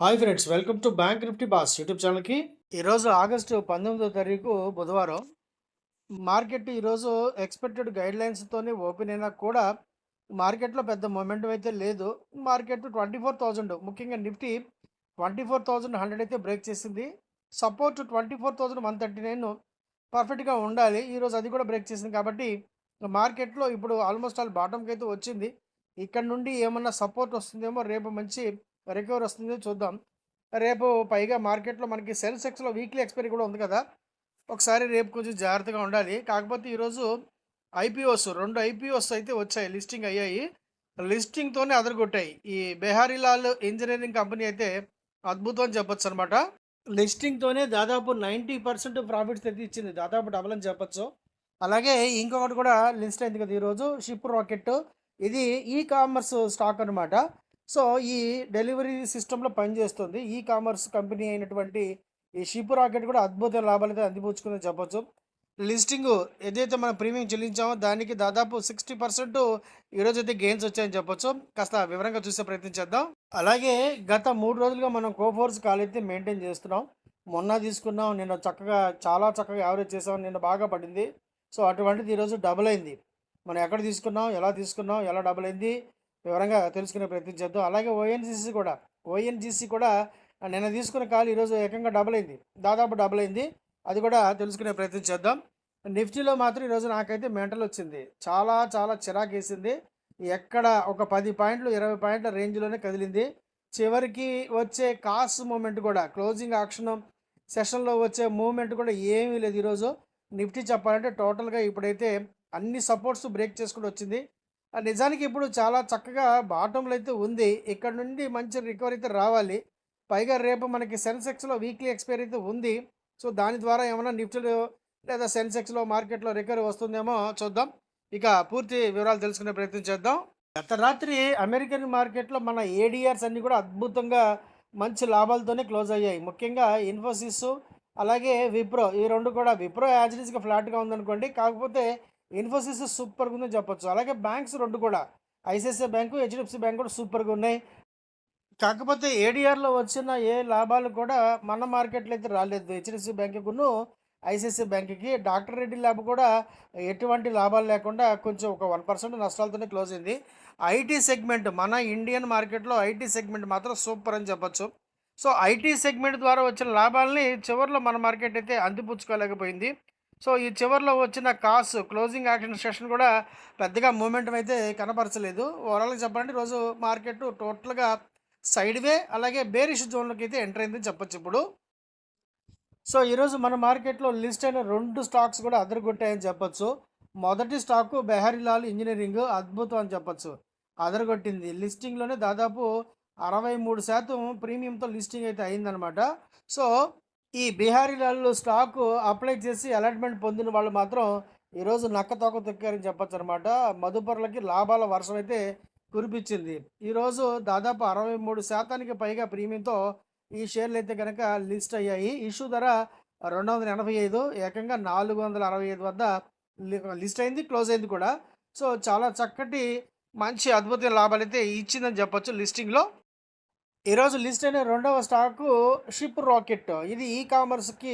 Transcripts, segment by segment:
Hi friends, welcome to bank Nifty boss YouTube ఛానల్కి. ఈరోజు August 19వ తారీఖు బుధవారం. మార్కెట్ ఈరోజు ఎక్స్పెక్టెడ్ గైడ్ లైన్స్తోనే ఓపెన్ అయినా కూడా మార్కెట్లో పెద్ద మొమెంటం అయితే లేదు. మార్కెట్ 24,000, ముఖ్యంగా నిఫ్టీ 24,100 అయితే బ్రేక్ చేసింది. సపోర్ట్ 24,139 పర్ఫెక్ట్గా ఉండాలి. ఈరోజు అది కూడా బ్రేక్ చేసింది కాబట్టి మార్కెట్లో ఇప్పుడు ఆల్మోస్ట్ ఆల్ బాటంకి అయితే వచ్చింది. ఇక్కడ నుండి ఏమన్నా సపోర్ట్ వస్తుందేమో, రేపు మంచి రికవరీ వస్తుందో చూద్దాం. రేపు పైగా మార్కెట్‌లో మనకి సెన్సెక్స్‌లో వీక్లీ ఎక్స్‌పైరీ కూడా ఉంది కదా! ఒకసారి రేపు కొంచెం జాగ్రత్తగా ఉండాలి. కాకపోతే ఈరోజు ఐపీఓస్ 2 ఐపీఓస్ అయితే వచ్చాయి. లిస్టింగ్ అయ్యాయి. లిస్టింగ్‌తోనే అదరగొట్టాయి. ఈ బెహారీలాల్ ఇంజినీరింగ్ కంపెనీ అయితే అద్భుతం అని చెప్పొచ్చనమాట. లిస్టింగ్‌తోనే దాదాపు 90% ప్రాఫిట్స్ అయితే ఇచ్చింది. దాదాపు డబుల్ అని చెప్పొచ్చు. అలాగే ఇంకొకటి కూడా లిస్ట్ అయింది కదా ఈరోజు, షిప్ రాకెట్. ఇది ఈ కామర్స్ స్టాక్ అనమాట. సో, ఈ డెలివరీ సిస్టమ్‌లో పనిచేస్తుంది. ఈ కామర్స్ కంపెనీ అయినటువంటి ఈ షిప్ రాకెట్ కూడా అద్భుత లాభాలైతే అందిపుచ్చుకుందని చెప్పొచ్చు. లిస్టింగు ఏదైతే మనం ప్రీమియం చెల్లించామో దానికి దాదాపు 60% ఈరోజైతే గెయిన్స్ వచ్చాయని చెప్పొచ్చు. కాస్త వివరంగా చూసే ప్రయత్నం చేద్దాం. అలాగే గత 3 రోజులుగా మనం కోఫోర్స్ కాల్ అయితే మెయింటైన్ చేస్తున్నాం. మొన్న తీసుకున్నాం. నిన్న చక్కగా చాలా చక్కగా యావరేజ్ చేసాం. నిన్న బాగా పడింది. సో, అటువంటిది ఈరోజు డబుల్ అయింది. మనం ఎక్కడ తీసుకున్నాం, ఎలా తీసుకున్నాం, ఎలా డబుల్ అయింది వివరంగా తెలుసుకునే ప్రయత్నం చేద్దాం. అలాగే ఓఎన్జీసీ కూడా నిన్న తీసుకున్న కాల్ ఈరోజు ఏకంగా డబుల్ అయింది. దాదాపు డబుల్ అయింది. అది కూడా తెలుసుకునే ప్రయత్నం చేద్దాం. నిఫ్టీలో మాత్రం ఈరోజు నాకైతే మెంటల్ వచ్చింది. చాలా చాలా చిరాకేసింది. ఎక్కడ ఒక 10 పాయింట్లు, 20 పాయింట్ల రేంజ్‌లోనే కదిలింది. చివరికి వచ్చే కాస్ మూవ్‌మెంట్ కూడా, క్లోజింగ్ ఆక్షన్ సెషన్‌లో వచ్చే మూవ్‌మెంట్ కూడా ఏమీ లేదు ఈరోజు. నిఫ్టీ చెప్పాలంటే టోటల్‌గా ఇప్పుడైతే అన్ని సపోర్ట్స్ బ్రేక్ చేసుకుంటూ వచ్చింది. నిజానికి ఇప్పుడు చాలా చక్కగా బాటంలో అయితే ఉంది. ఇక్కడ నుండి మంచి రికవరీ అయితే రావాలి. పైగా రేపు మనకి సెన్సెక్స్‌లో వీక్లీ ఎక్స్‌పైరీ అయితే ఉంది. సో, దాని ద్వారా ఏమన్నా నిఫ్టీలో లేదా సెన్సెక్స్‌లో మార్కెట్‌లో రికవరీ వస్తుందేమో చూద్దాం. ఇక పూర్తి వివరాలు తెలుసుకునే ప్రయత్నం చేద్దాం. గత రాత్రి అమెరికన్ మార్కెట్‌లో మన ఏడీఆర్స్ అన్నీ కూడా అద్భుతంగా మంచి లాభాలతోనే క్లోజ్ అయ్యాయి. ముఖ్యంగా ఇన్ఫోసిస్, అలాగే విప్రో, ఈ 2 కూడా. విప్రో యాజ్ ఇట్ ఈస్‌గా ఫ్లాట్‌గా ఉందనుకోండి. కాకపోతే ఇన్ఫోసిస్ సూపర్‌గా ఉందని చెప్పొచ్చు. అలాగే బ్యాంక్స్ 2 కూడా, ఐసిఐసిఐ బ్యాంకు, హెచ్‌డిఎఫ్‌సి బ్యాంక్ కూడా సూపర్‌గా ఉన్నాయి. కాకపోతే ఏడీఆర్‌లో వచ్చిన ఏ లాభాలు కూడా మన మార్కెట్‌లో అయితే రాలేదు. హెచ్‌డిఎఫ్‌సి బ్యాంకుకును, ఐసీఐసీఐ బ్యాంక్‌కి. డాక్టర్ రెడ్డి ల్యాబ్ కూడా ఎటువంటి లాభాలు లేకుండా కొంచెం ఒక 1% నష్టాలతోనే క్లోజ్ అయింది. ఐటీ సెగ్మెంట్, మన ఇండియన్ మార్కెట్‌లో ఐటీ సెగ్మెంట్ మాత్రం సూపర్ అని చెప్పొచ్చు. సో, ఐటీ సెగ్మెంట్ ద్వారా వచ్చిన లాభాల్ని చివర్లో మన మార్కెట్ అయితే అందిపుచ్చుకోలేకపోయింది. సో, ఈ చివర్లో వచ్చిన క్లోజింగ్ యాక్షన్ సెషన్ కూడా పెద్దగా మూవ్‌మెంటం అయితే కనపరచలేదు. ఓవరాల్‌గా చెప్పాలంటే ఈరోజు మార్కెట్ టోటల్‌గా సైడ్‌వే, అలాగే బేరిష్ జోన్‌లోకి అయితే ఎంటర్ అయిందని చెప్పొచ్చు ఇప్పుడు. సో, ఈరోజు మన మార్కెట్‌లో లిస్ట్ అయిన 2 స్టాక్స్ కూడా అదరగొట్టాయని చెప్పొచ్చు. మొదటి స్టాకు బెహారీలాల్ ఇంజినీరింగ్ అద్భుతం అని చెప్పొచ్చు. అదరగొట్టింది. లిస్టింగ్‌లోనే దాదాపు 63% ప్రీమియంతో లిస్టింగ్ అయితే అయిందనమాట. సో, ఈ బిహారీలాల్ స్టాకు అప్లై చేసి అలాట్‌మెంట్ పొందిన వాళ్ళు మాత్రం ఈరోజు నక్కతోక తొక్కారని చెప్పొచ్చనమాట. మదుపరులకి లాభాల వర్షం అయితే కురిపించింది. ఈరోజు దాదాపు 63% పైగా ప్రీమియంతో ఈ షేర్లయితే గనక లిస్ట్ అయ్యాయి. ఇష్యూ ధర 285, ఏకంగా 465 వద్ద లిస్ట్ అయింది, క్లోజ్ అయింది కూడా. సో, చాలా చక్కటి మంచి అద్భుతమైన లాభాలైతే ఇచ్చిందని చెప్పొచ్చు లిస్టింగ్‌లో. ఈరోజు లిస్ట్ అయిన రెండవ స్టాకు షిప్ రాకెట్. ఇది ఈ కామర్స్‌కి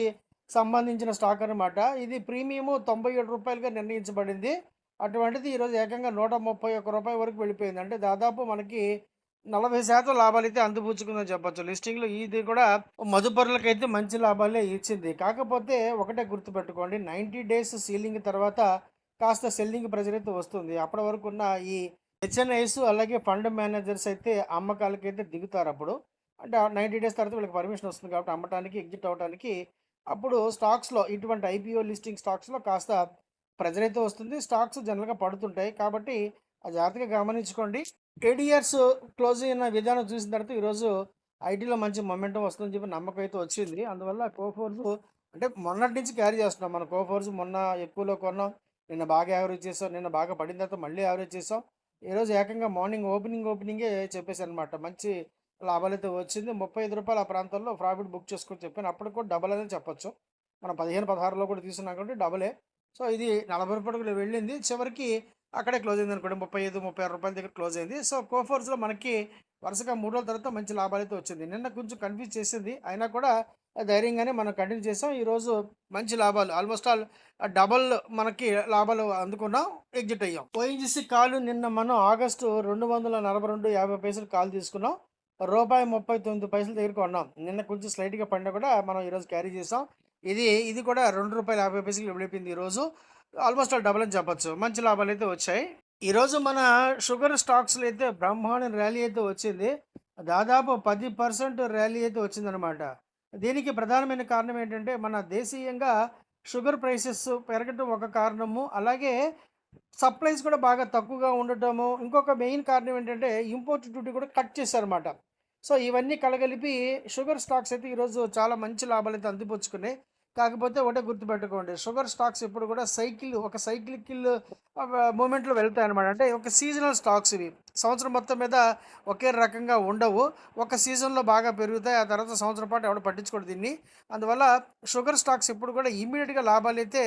సంబంధించిన స్టాక్ అనమాట. ఇది ప్రీమియము రూ. 97గా నిర్ణయించబడింది. అటువంటిది ఈరోజు ఏకంగా రూ. 131 వరకు వెళ్ళిపోయింది. అంటే దాదాపు మనకి 40% లాభాలైతే అందిపుచ్చుకుందని చెప్పొచ్చు. లిస్టింగ్‌లో ఇది కూడా మదుపరులకైతే మంచి లాభాలే ఇచ్చింది. కాకపోతే ఒకటే గుర్తుపెట్టుకోండి, 90 డేస్ సీలింగ్ తర్వాత కాస్త సెల్లింగ్ ప్రెషర్ అయితే వస్తుంది. అప్పటి వరకు ఉన్న ఈ హెచ్ఎన్ఐస్, అలాగే ఫండ్ మేనేజర్స్ అయితే అమ్మకాలకైతే దిగుతారప్పుడు. అంటే ఆ 90 డేస్ తర్వాత వీళ్ళకి పర్మిషన్ వస్తుంది కాబట్టి అమ్మటానికి, ఎగ్జిట్ అవ్వటానికి. అప్పుడు స్టాక్స్‌లో, ఇటువంటి ఐపీఓ లిస్టింగ్ స్టాక్స్‌లో కాస్త ప్రెషర్ అయితే వస్తుంది. స్టాక్స్ జనరల్‌గా పడుతుంటాయి. కాబట్టి జాగ్రత్తగా గమనించుకోండి. ఏడీఆర్స్ క్లోజ్ అయిన విధానం చూసిన తర్వాత ఈరోజు ఐటీలో మంచి మొమెంటం వస్తుందని చెప్పి నమ్మకం అయితే వచ్చింది. అందువల్ల కోఫోర్స్ అంటే మొన్నటి నుంచి క్యారీ చేస్తున్నాం. మన కోఫోర్స్ మొన్న ఎక్కువలో కొన్నాం. నిన్న బాగా యావరేజ్ చేసాం. నిన్న బాగా పడిన తర్వాత మళ్ళీ యావరేజ్ చేసాం. ఈరోజు ఏకంగా మార్నింగ్ ఓపెనింగే చెప్పేసానమాట. మంచి లాభాలైతే వచ్చింది. రూ. 35 ఆ ప్రాంతంలో ప్రాఫిట్ బుక్ చేసుకొని చెప్పాను. అప్పటికి కూడా డబల్ అనే చెప్పొచ్చు. మనం 15, 16లో కూడా తీసుకున్నాం కాబట్టి డబలే. సో, ఇది రూ. 40 వెళ్ళింది. చివరికి అక్కడే క్లోజ్ అయింది అనుకోండి. 35, 36 రూపాయల దగ్గర క్లోజ్ అయింది. సో, కోఫోర్స్‌లో మనకి వరుసగా 3 రోజుల తర్వాత మంచి లాభాలైతే వచ్చింది. నిన్న కొంచెం కన్‌ఫ్యూజ్ చేసింది. అయినా కూడా ధైర్యంగానే మనం కంటిన్యూ చేసాం. ఈరోజు మంచి లాభాలు ఆల్‌మోస్ట్ ఆల్ డబుల్ మనకి లాభాలు అందుకున్నాం. ఎగ్జిట్ అయ్యాం. ఓఎన్‌జీసీ కాల్ నిన్న మనం ఆగస్టు 242.50 కాల్ తీసుకున్నాం. రూపాయి 39 దగ్గర కొన్నాం. నిన్న కొంచెం స్లైట్‌గా పడినా కూడా మనం ఈరోజు క్యారీ చేసాం. ఇది కూడా రూ. 2.50 వెళ్ళిపోయింది ఈరోజు. ఆల్మోస్ట్ ఆల్ డబుల్ అని చెప్పొచ్చు. మంచి లాభాలైతే వచ్చాయి. ఈరోజు మన షుగర్ స్టాక్స్‌లో అయితే బ్రహ్మాండ ర్యాలీ అయితే వచ్చింది. దాదాపు 10% ర్యాలీ అయితే వచ్చిందనమాట. దీనికి ప్రధానమైన కారణం ఏంటంటే, మన దేశీయంగా షుగర్ ప్రైసెస్ పెరగటం ఒక కారణము. అలాగే సప్లైస్ కూడా బాగా తక్కువగా ఉండటము. ఇంకొక మెయిన్ కారణం ఏంటంటే, ఇంపోర్ట్ డ్యూటీ కూడా కట్ చేశారన్నమాట. సో, ఇవన్నీ కలగలిపి షుగర్ స్టాక్స్ అయితే ఈరోజు చాలా మంచి లాభాలైతే అందిపుచ్చుకున్నాయి. కాకపోతే ఒకటే గుర్తుపెట్టుకోండి. షుగర్ స్టాక్స్ ఎప్పుడు కూడా ఒక సైక్లికల్ మూవ్‌మెంట్‌లో వెళ్తాయన్నమాట. అంటే ఒక సీజనల్ స్టాక్స్ ఇవి. సంవత్సరం మొత్తం మీద ఒకే రకంగా ఉండవు. ఒక సీజన్‌లో బాగా పెరుగుతాయి. ఆ తర్వాత సంవత్సరం పాటు ఎవడు పట్టించుకోడు దీన్ని. అందువల్ల షుగర్ స్టాక్స్ ఎప్పుడు కూడా ఇమ్మీడియేట్‌గా లాభాలైతే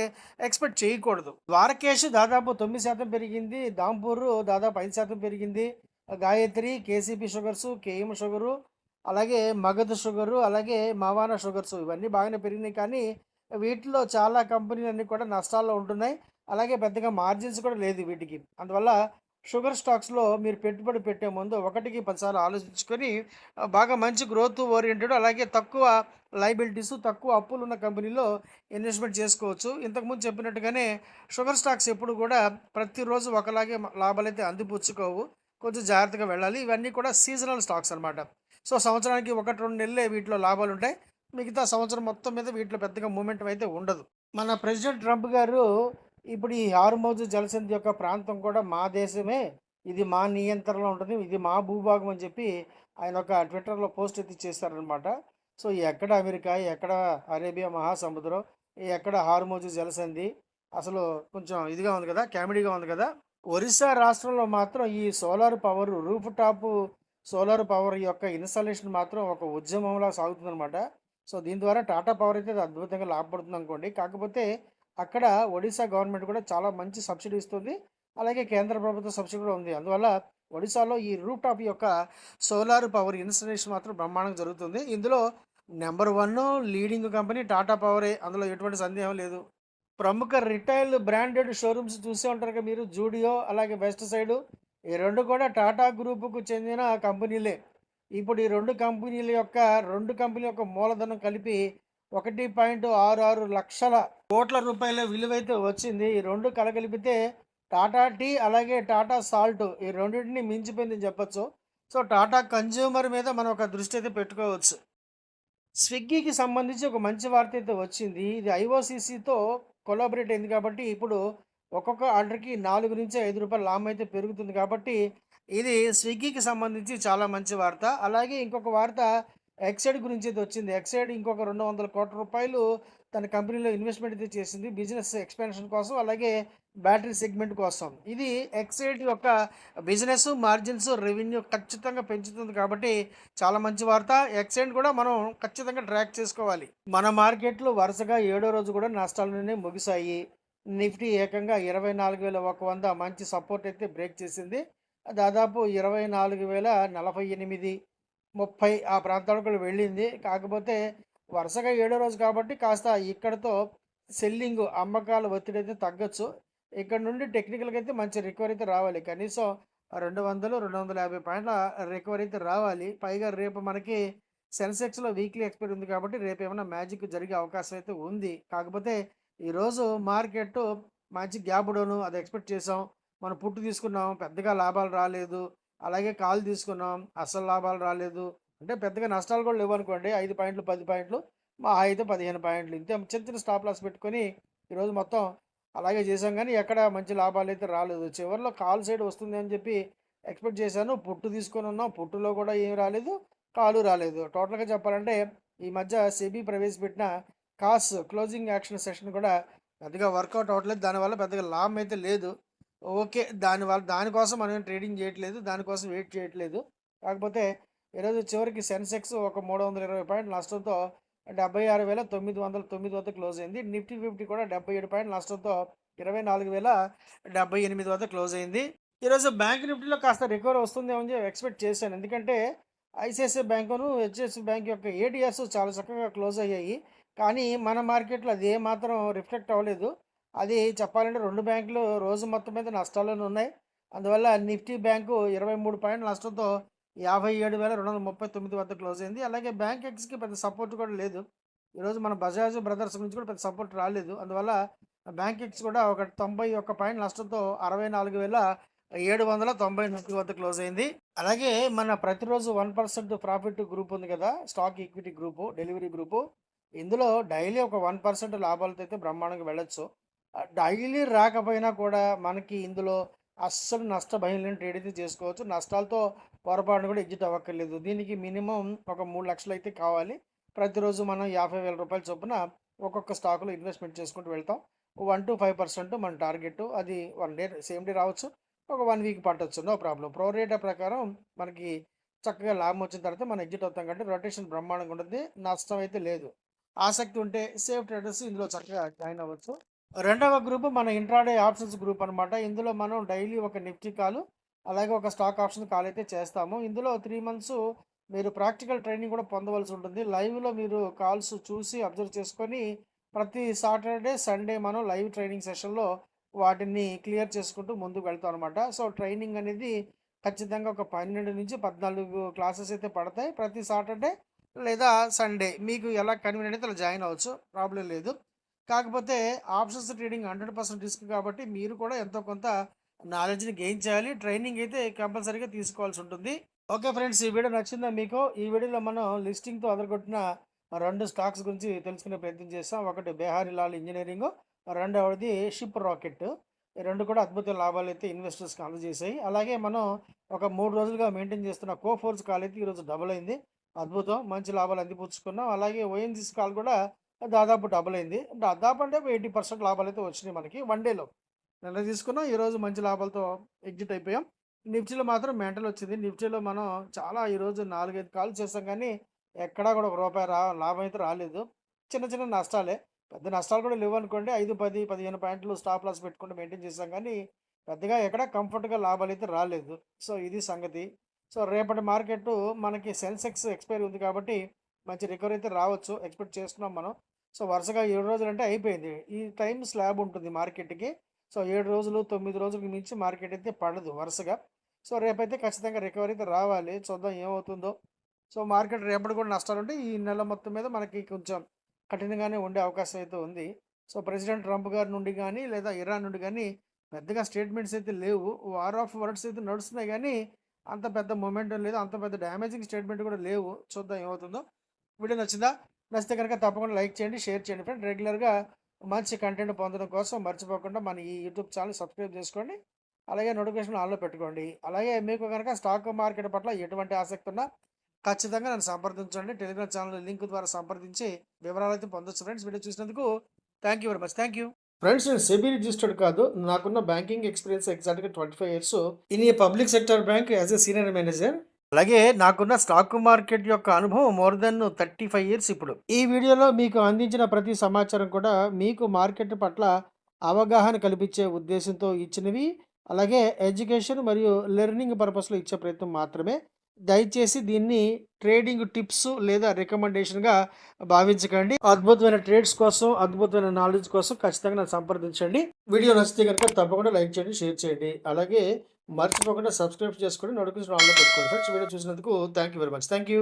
ఎక్స్‌పెక్ట్ చేయకూడదు. ద్వారకేష్ దాదాపు 9% పెరిగింది. దాంపూర్ దాదాపు 5% పెరిగింది. Gayatri, KCP sugars, KM sugar, అలాగే మగధ్ షుగరు, అలాగే మవానా షుగర్స్ ఇవన్నీ బాగానే పెరిగినాయి. కానీ వీటిలో చాలా కంపెనీలన్నీ కూడా నష్టాల్లో ఉంటున్నాయి. అలాగే పెద్దగా మార్జిన్స్ కూడా లేదు వీటికి. అందువల్ల షుగర్ స్టాక్స్‌లో మీరు పెట్టుబడి పెట్టే ముందు ఒకటికి 10 సార్లు ఆలోచించుకొని బాగా మంచి గ్రోత్ ఓరియెంటెడ్ అలాగే తక్కువ లయబిలిటీస్, తక్కువ అప్పులున్న కంపెనీలో ఇన్వెస్ట్‌మెంట్ చేసుకోవచ్చు. ఇంతకుముందు చెప్పినట్టుగానే షుగర్ స్టాక్స్ ఎప్పుడు కూడా ప్రతిరోజు ఒకలాగే లాభాలైతే అందిపుచ్చుకోవు. కొంచెం జాగ్రత్తగా వెళ్ళాలి. ఇవన్నీ కూడా సీజనల్ స్టాక్స్ అనమాట. సో, సంవత్సరానికి 1, 2 నెలలే వీటిలో లాభాలుంటాయి. మిగతా సంవత్సరం మొత్తం మీద వీటిలో పెద్దగా మూవ్‌మెంట్ అయితే ఉండదు. మన ప్రెసిడెంట్ ట్రంప్ గారు ఇప్పుడు ఈ హార్మోజ్ జలసంధి యొక్క ప్రాంతం కూడా మా దేశమే. ఇది మా నియంత్రణలో ఉంటుంది. ఇది మా భూభాగం అని చెప్పి ఆయన ఒక ట్విట్టర్‌లో పోస్ట్ అయితే చేశారనమాట. సో, ఎక్కడ అమెరికా, ఎక్కడ అరేబియా మహాసముద్రం, ఎక్కడ హార్మోజ్ జలసంధి అసలు కొంచెం ఇదిగా ఉంది కదా! కామెడీగా ఉంది కదా! ఒరిస్సా రాష్ట్రంలో మాత్రం ఈ solar power roof top solar power యొక్క ఇన్‌స్టాలేషన్ మాత్రం ఒక ఉద్యమంలా సాగుతుందనమాట. సో, దీని ద్వారా టాటా పవర్ అయితే అద్భుతంగా లాభపడుతుందనుకోండి. కాకపోతే అక్కడ ఒడిశా గవర్నమెంట్ కూడా చాలా మంచి సబ్సిడీ ఇస్తుంది. అలాగే కేంద్ర ప్రభుత్వ సబ్సిడీ కూడా ఉంది. అందువల్ల ఒడిశాలో ఈ రూఫ్ టాప్ యొక్క సోలార్ పవర్ ఇన్‌స్టాలేషన్ మాత్రం బ్రహ్మాండంగా జరుగుతుంది. ఇందులో నంబర్ 1 లీడింగ్ కంపెనీ టాటా పవరే. అందులో ఎటువంటి సందేహం లేదు. ప్రముఖ రిటైల్ బ్రాండెడ్ షోరూమ్స్ చూసే ఉంటారుగా మీరు. జూడియో, అలాగే వెస్ట్ సైడ్ ఈ 2 కూడా టాటా గ్రూప్‌కు చెందిన కంపెనీలే. ఇప్పుడు ఈ 2 కంపెనీల యొక్క మూలధనం కలిపి 1.66 లక్షల కోట్ల రూపాయల విలువైతే వచ్చింది. ఈ 2 కలగలిపితే టాటా టీ, అలాగే టాటా సాల్ట్ ఈ రెండిటిని మించిపోయిందని చెప్పొచ్చు. సో, టాటా కన్జ్యూమర్ మీద మనం ఒక దృష్టి అయితే పెట్టుకోవచ్చు. స్విగ్గీకి సంబంధించి ఒక మంచి వార్త అయితే వచ్చింది. ఇది ఐఓసీసీతో కొలాబరేట్ అయింది కాబట్టి, ఇప్పుడు ఒక్కొక్క ఆర్డర్‌కి రూ. 4-5 లాభం అయితే పెరుగుతుంది కాబట్టి, ఇది స్విగ్గీకి సంబంధించి చాలా మంచి వార్త. అలాగే ఇంకొక వార్త ఎక్సైడ్ గురించి అయితే వచ్చింది. ఎక్సైడ్ ఇంకొక రూ. 200,00,00,000 తన కంపెనీలో ఇన్వెస్ట్‌మెంట్ అయితే చేసింది. బిజినెస్ ఎక్స్‌పాన్షన్ కోసం, అలాగే బ్యాటరీ సెగ్మెంట్ కోసం. ఇది ఎక్సైడ్ యొక్క బిజినెస్, మార్జిన్స్, రెవెన్యూ ఖచ్చితంగా పెంచుతుంది కాబట్టి చాలా మంచి వార్త. ఎక్సైడ్ కూడా మనం ఖచ్చితంగా ట్రాక్ చేసుకోవాలి. మన మార్కెట్లు వరుసగా ఏడో రోజు కూడా నష్టాల్లోనే ముగిశాయి. నిఫ్టీ ఏకంగా 24,100 మంచి సపోర్ట్ అయితే బ్రేక్ చేసింది. దాదాపు 24,048, 30 ఆ ప్రాంతాలకు కూడా వెళ్ళింది. కాకపోతే వరుసగా ఏడో రోజు కాబట్టి కాస్త ఇక్కడితో సెల్లింగ్ అమ్మకాల ఒత్తిడి అయితే తగ్గొచ్చు. ఇక్కడ నుండి టెక్నికల్‌గా అయితే మంచి రికవరీ అయితే రావాలి. కనీసం 200, 250 పాయింట్ల రికవరీ అయితే రావాలి. పైగా రేపు మనకి సెన్సెక్స్‌లో వీక్లీ ఎక్స్‌పైరీ ఉంది కాబట్టి రేపేమన్నా మ్యాజిక్ జరిగే అవకాశం అయితే ఉంది. కాకపోతే ఈరోజు మార్కెట్టు మంచి గ్యాప్ డౌను అది ఎక్స్‌పెక్ట్ చేసాం. మనం పుట్టు తీసుకున్నాం. పెద్దగా లాభాలు రాలేదు. అలాగే కాల్ తీసుకున్నాం. అస్సలు లాభాలు రాలేదు. అంటే పెద్దగా నష్టాలు కూడా లేవనుకోండి. 5 పాయింట్లు, 10 పాయింట్లు, మహా అయితే 15 పాయింట్లు. ఇంతే చిన్న చిన్న స్టాప్ లాస్ పెట్టుకొని ఈరోజు మొత్తం అలాగే చేశాం గానీ, ఎక్కడ మంచి లాభాలైతే రాలేదు. చివరిలో కాల్ సైడ్ వస్తుంది అని చెప్పి ఎక్స్‌పెక్ట్ చేశాను. పుట్టు తీసుకొనున్నాం. పుట్టులో కూడా ఏమి రాలేదు. కాలు రాలేదు. టోటల్‌గా చెప్పాలంటే ఈ మధ్య సెబీ ప్రవేశపెట్టిన క్లోజింగ్ యాక్షన్ సెషన్ కూడా పెద్దగా వర్కౌట్ అవ్వట్లేదు. దానివల్ల పెద్దగా లాభం అయితే లేదు. ఓకే. దానికోసం మనం ట్రేడింగ్ చేయట్లేదు. దానికోసం వెయిట్ చేయట్లేదు. కాకపోతే ఈరోజు చివరికి సెన్సెక్స్ ఒక 320 పాయింట్ల నష్టంతో 76,909 వద్ద క్లోజ్ అయింది. నిఫ్టీ 50 కూడా 77 పాయింట్ల నష్టంతో 24,078 వద్ద క్లోజ్ అయింది. ఈరోజు బ్యాంక్ నిఫ్టీలో కాస్త రికవరీ వస్తుందేమో అని ఎక్స్పెక్ట్ చేశాను. ఎందుకంటే ఐసిఐసిఐ బ్యాంకును, హెచ్డిఎఫ్సి బ్యాంక్ యొక్క ఏడిఎస్ చాలా చక్కగా క్లోజ్ అయ్యాయి. కానీ మన మార్కెట్‌లో అది ఏమాత్రం రిఫ్లెక్ట్ అవ్వలేదు. అది చెప్పాలంటే 2 బ్యాంకులు రోజు మొత్తం మీద నష్టాల్లోనే ఉన్నాయి. అందువల్ల నిఫ్టీ బ్యాంకు 23 పాయింట్ల నష్టంతో 57,239 వద్ద క్లోజ్ అయింది. అలాగే బ్యాంక్ ఎక్స్‌కి పెద్ద సపోర్ట్ కూడా లేదు. ఈరోజు మన బజాజ్ బ్రదర్స్ నుంచి కూడా పెద్ద సపోర్ట్ రాలేదు. అందువల్ల బ్యాంక్ ఎక్స్ కూడా ఒక 91 పాయింట్ల నష్టంతో 64,794 వద్ద క్లోజ్ అయింది. అలాగే మన ప్రతిరోజు 1% ప్రాఫిట్ గ్రూప్ ఉంది కదా, stock equity group, delivery group. ఇందులో డైలీ ఒక 1% లాభాలతో అయితే బ్రహ్మాండంగా వెళ్ళొచ్చు. డైలీ రాకపోయినా కూడా మనకి ఇందులో అస్సలు నష్ట భయం లేని ట్రేడ్ అయితే చేసుకోవచ్చు. నష్టాలతో పొరపాటున కూడా ఎగ్జిట్ అవ్వక్కర్లేదు. దీనికి మినిమం ఒక 3 లక్షలు అయితే కావాలి. ప్రతిరోజు మనం 50,000 రూపాయల చొప్పున ఒక్కొక్క స్టాక్లో ఇన్వెస్ట్మెంట్ చేసుకుంటూ వెళ్తాం. 1-5% మన టార్గెట్. అది 1 డే సేమ్ డే రావచ్చు, ఒక 1 వీక్ పట్టొచ్చు, నో ప్రాబ్లం. ప్రో రేటా ప్రకారం మనకి చక్కగా లాభం వచ్చిన తర్వాత మనం ఎగ్జిట్ అవుతాం కాబట్టి రొటేషన్ బ్రహ్మాండంగా ఉంటుంది. నష్టం అయితే లేదు. ఆసక్తి ఉంటే సేఫ్ ట్రేడర్స్ ఇందులో చక్కగా జాయిన్ అవ్వచ్చు. రెండవ గ్రూప్ మన ఇంట్రాడే ఆప్షన్స్ గ్రూప్ అనమాట. ఇందులో మనం డైలీ ఒక నిఫ్టీ కాల్, అలాగే ఒక స్టాక్ ఆప్షన్ కాల్ అయితే చేస్తాము. ఇందులో 3 మంత్స్ మీరు ప్రాక్టికల్ ట్రైనింగ్ కూడా పొందవలసి ఉంటుంది. లైవ్లో మీరు కాల్స్ చూసి అబ్జర్వ్ చేసుకొని ప్రతి సాటర్డే, సండే మనం లైవ్ ట్రైనింగ్ సెషన్లో వాటిని క్లియర్ చేసుకుంటూ ముందుకు వెళ్తాం అనమాట. సో ట్రైనింగ్ అనేది ఖచ్చితంగా ఒక 12-14 క్లాసెస్ అయితే పడతాయి ప్రతి సాటర్డే లేదా సండే. మీకు ఎలా కన్వీనియంట్ అయితే అలా జాయిన్ అవ్వచ్చు, ప్రాబ్లం లేదు. కాకపోతే ఆప్షన్స్ ట్రేడింగ్ 100% రిస్క్ కాబట్టి మీరు కూడా ఎంతో కొంత నాలెడ్జ్ని గెయిన్ చేయాలి. ట్రైనింగ్ అయితే కంపల్సరీగా తీసుకోవాల్సి ఉంటుంది. ఓకే ఫ్రెండ్స్, ఈ వీడియో నచ్చిందా మీకు? ఈ వీడియోలో మనం లిస్టింగ్తో అదరగొట్టిన 2 స్టాక్స్ గురించి తెలుసుకునే ప్రయత్నం చేస్తాం. ఒకటి బెహారీ లాల్ ఇంజనీరింగ్, రెండవది షిప్ రాకెట్. ఈ 2 కూడా అద్భుత లాభాలు అయితే ఇన్వెస్టర్స్కి అందజేశాయి. అలాగే మనం ఒక 3 రోజులుగా మెయింటైన్ చేస్తున్న కోఫోర్స్ కాల్ అయితే ఈరోజు డబుల్ అయింది. అద్భుతం, మంచి లాభాలు అందిపుచ్చుకున్నాం. అలాగే ఓఎన్జీసీ కాల్ కూడా దాదాపు డబుల్ అయింది. దాదాపు అంటే 80% లాభాలు అయితే వచ్చినాయి మనకి 1 డేలో. నిన్న తీసుకున్నాం, ఈరోజు మంచి లాభాలతో ఎగ్జిట్ అయిపోయాం. నిఫ్టీలో మాత్రం మెంటల్ వచ్చింది. నిఫ్టీలో మనం చాలా ఈరోజు 4-5 కాల్ చేసాం కానీ ఎక్కడా కూడా ₹1 లాభం అయితే రాలేదు. చిన్న చిన్న నష్టాలే, పెద్ద నష్టాలు కూడా లేవు అనుకోండి. 5, 10, 15 పాయింట్లు స్టాప్ లాస్ పెట్టుకుంటూ మెయింటైన్ చేసాం కానీ పెద్దగా ఎక్కడ కంఫర్ట్గా లాభాలు అయితే రాలేదు. సో ఇది సంగతి. సో రేపటి మార్కెట్ మనకి సెన్సెక్స్ ఎక్స్పైరీ ఉంది కాబట్టి మంచి రికవరీ అయితే రావచ్చు, ఎక్స్పెక్ట్ చేస్తున్నాం మనం. సో వరుసగా 7 రోజులు అంటే అయిపోయింది. ఈ టైం స్లాబ్ ఉంటుంది మార్కెట్కి. సో 7 రోజులు 9 రోజులకి మించి మార్కెట్ అయితే పడదు వరుసగా. సో రేపైతే ఖచ్చితంగా రికవరీ అయితే రావాలి. చూద్దాం ఏమవుతుందో. సో మార్కెట్ రేపటి కూడా నష్టాలు ఉంటే ఈ నెల మొత్తం మీద మనకి కొంచెం కఠినంగానే ఉండే అవకాశం అయితే ఉంది. సో ప్రెసిడెంట్ ట్రంప్ గారి నుండి కానీ లేదా ఇరాన్ నుండి కానీ పెద్దగా స్టేట్మెంట్స్ అయితే లేవు. వార్ ఆఫ్ వర్డ్స్ అయితే నడుస్తున్నాయి కానీ అంత పెద్ద మొమెంటం లేదు, అంత పెద్ద డ్యామేజింగ్ స్టేట్మెంట్ కూడా లేవు. చూద్దాం ఏమవుతుందో. వీడియో నచ్చిందా? నచ్చితే కనుక తప్పకుండా లైక్ చేయండి, షేర్ చేయండి ఫ్రెండ్. రెగ్యులర్గా మంచి కంటెంట్ పొందడం కోసం మర్చిపోకుండా మన ఈ యూట్యూబ్ ఛానల్ సబ్స్క్రైబ్ చేసుకోండి. అలాగే నోటిఫికేషన్ ఆన్లో పెట్టుకోండి. అలాగే మీకు కనుక స్టాక్ మార్కెట్ పట్ల ఎటువంటి ఆసక్తి ఉన్నా ఖచ్చితంగా నన్ను సంప్రదించండి. టెలిగ్రామ్ ఛానల్ లింక్ ద్వారా సంప్రదించి వివరాలు అయితే పొందొచ్చు ఫ్రెండ్స్. వీడియో చూసినందుకు thank you very much. Thank you friends. నేను సెబీ రిజిస్టర్డ్ కాదు. నాకున్న బ్యాంకింగ్ ఎక్స్పీరియన్స్ ఎగ్జాక్ట్గా 25 years in a public sector bank as a senior manager. అలాగే నాకున్న స్టాక్ మార్కెట్ యొక్క అనుభవం మోర్ దెన్ 35 years ఇప్పుడు. ఈ వీడియోలో మీకు అందించిన ప్రతి సమాచారం కూడా మీకు మార్కెట్ పట్ల అవగాహన కల్పించే ఉద్దేశంతో ఇచ్చినవి. అలాగే ఎడ్యుకేషన్ మరియు లెర్నింగ్ పర్పస్లో ఇచ్చే ప్రయత్నం మాత్రమే. దయచేసి దీన్ని ట్రేడింగ్ టిప్స్ లేదా రికమెండేషన్గా భావించకండి. అద్భుతమైన ట్రేడ్స్ కోసం, అద్భుతమైన నాలెడ్జ్ కోసం ఖచ్చితంగా నన్ను సంప్రదించండి. వీడియో నచ్చితే కనుక తప్పకుండా లైక్ చేయండి, షేర్ చేయండి. అలాగే మర్చిపోకుండా సబ్స్క్రైబ్ చేసుకొని నోటిఫికేషన్ ఆన్లో పెట్టుకోండి ఫ్రెండ్స్. వీడియో చూసినందుకు thank you very much. Thank you.